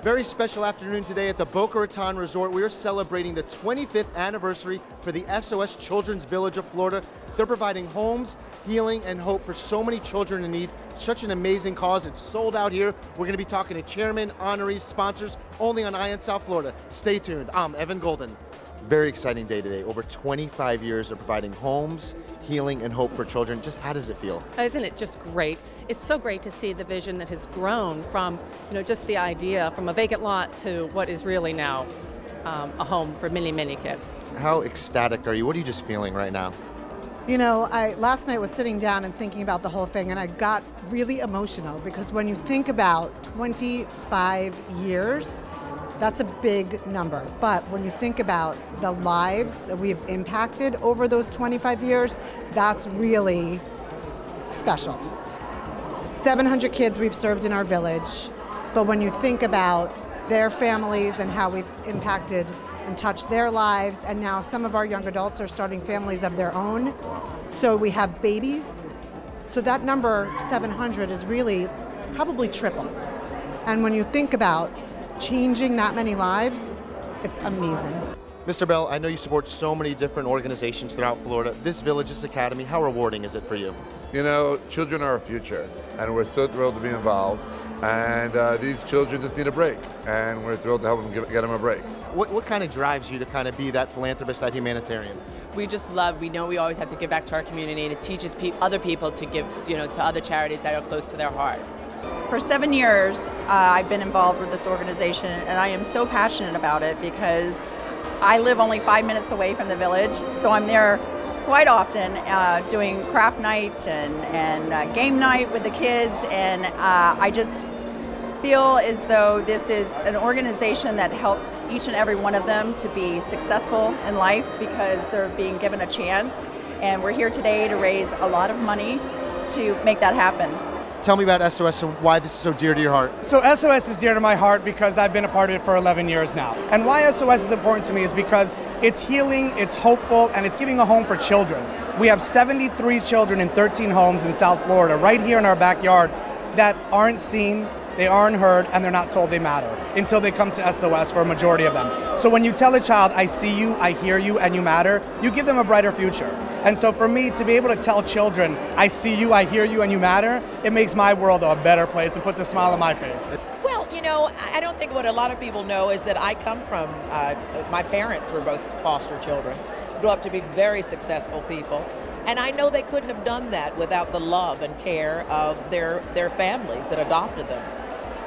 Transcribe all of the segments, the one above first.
Very special afternoon today at the Boca Raton Resort. We are celebrating the 25th anniversary for the SOS Children's Village of Florida. They're providing homes, healing, and hope for so many children in need. Such an amazing cause. It's sold out here. We're going to be talking to chairman, honorees, sponsors, only on IN South Florida. Stay tuned. I'm Evan Golden. Very exciting day today. Over 25 years of providing homes, healing, and hope for children. Just how does it feel? Isn't it just great? It's so great to see the vision that has grown from, just the idea from a vacant lot to what is really now a home for many, many kids. How ecstatic are you? What are you just feeling right now? I last night was sitting down and thinking about the whole thing, and I got really emotional because when you think about 25 years, that's a big number. But when you think about the lives that we've impacted over those 25 years, that's really special. 700 kids we've served in our village, but when you think about their families and how we've impacted and touched their lives, and now some of our young adults are starting families of their own, so we have babies. So that number, 700, is really probably triple. And when you think about changing that many lives, it's amazing. Mr. Bell, I know you support so many different organizations throughout Florida. This village, this academy, how rewarding is it for you? Children are our future, and we're so thrilled to be involved. And these children just need a break, and we're thrilled to help them get them a break. What kind of drives you to kind of be that philanthropist, that humanitarian? We just love, we know we always have to give back to our community, and it teaches other people to give, to other charities that are close to their hearts. For 7 years, I've been involved with this organization, and I am so passionate about it because I live only 5 minutes away from the village, so I'm there quite often doing craft night and game night with the kids, and I just feel as though this is an organization that helps each and every one of them to be successful in life because they're being given a chance, and we're here today to raise a lot of money to make that happen. Tell me about SOS and why this is so dear to your heart. So SOS is dear to my heart because I've been a part of it for 11 years now. And why SOS is important to me is because it's healing, it's hopeful, and it's giving a home for children. We have 73 children in 13 homes in South Florida, right here in our backyard, that aren't seen, they aren't heard, and they're not told they matter until they come to SOS for a majority of them. So when you tell a child, I see you, I hear you, and you matter, you give them a brighter future. And so for me, to be able to tell children, I see you, I hear you, and you matter, it makes my world a better place and puts a smile on my face. Well, I don't think what a lot of people know is that I come from, my parents were both foster children, grew up to be very successful people. And I know they couldn't have done that without the love and care of their families that adopted them.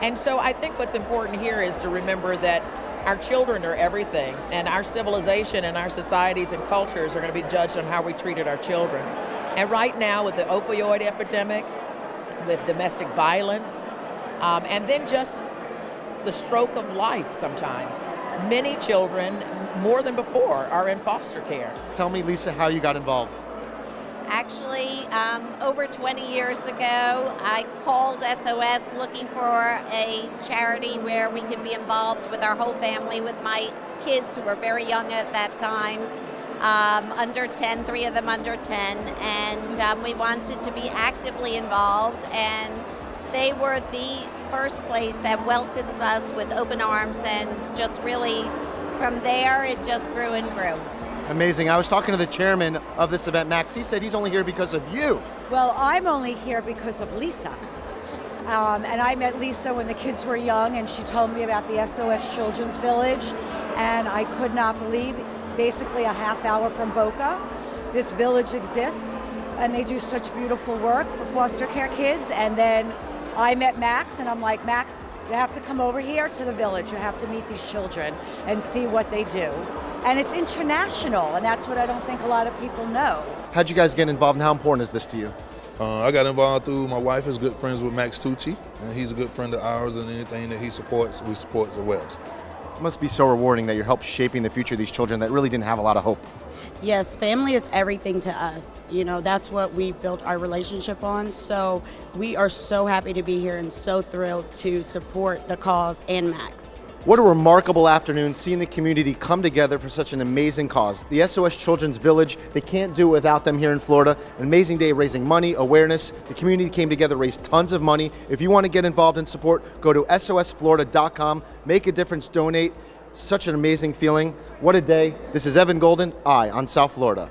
And so I think what's important here is to remember that our children are everything, and our civilization and our societies and cultures are going to be judged on how we treated our children. And right now with the opioid epidemic, with domestic violence, and then just the stroke of life sometimes, many children, more than before, are in foster care. Tell me, Lisa, how you got involved. Actually, over 20 years ago, I called SOS looking for a charity where we could be involved with our whole family, with my kids who were very young at that time, under 10, 3 of them under 10, and we wanted to be actively involved, and they were the first place that welcomed us with open arms, and just really, from there, it just grew and grew. Amazing. I was talking to the chairman of this event, Max. He said he's only here because of you. Well, I'm only here because of Lisa. And I met Lisa when the kids were young, and she told me about the SOS Children's Village, and I could not believe, basically a half hour from Boca, this village exists, and they do such beautiful work for foster care kids. And then I met Max, and I'm like, Max, you have to come over here to the village. You have to meet these children and see what they do. And it's international, and that's what I don't think a lot of people know. How'd you guys get involved, and how important is this to you? I got involved through my wife is good friends with Max Tucci, and he's a good friend of ours, and anything that he supports, we support as well. It must be so rewarding that you're helping shaping the future of these children that really didn't have a lot of hope. Yes, family is everything to us. That's what we built our relationship on. So we are so happy to be here and so thrilled to support the cause and Max. What a remarkable afternoon seeing the community come together for such an amazing cause. The SOS Children's Village, they can't do it without them here in Florida. An amazing day raising money, awareness. The community came together, raised tons of money. If you want to get involved in support, go to sosflorida.com, make a difference, donate. Such an amazing feeling. What a day. This is Evan Golden, Eye on South Florida.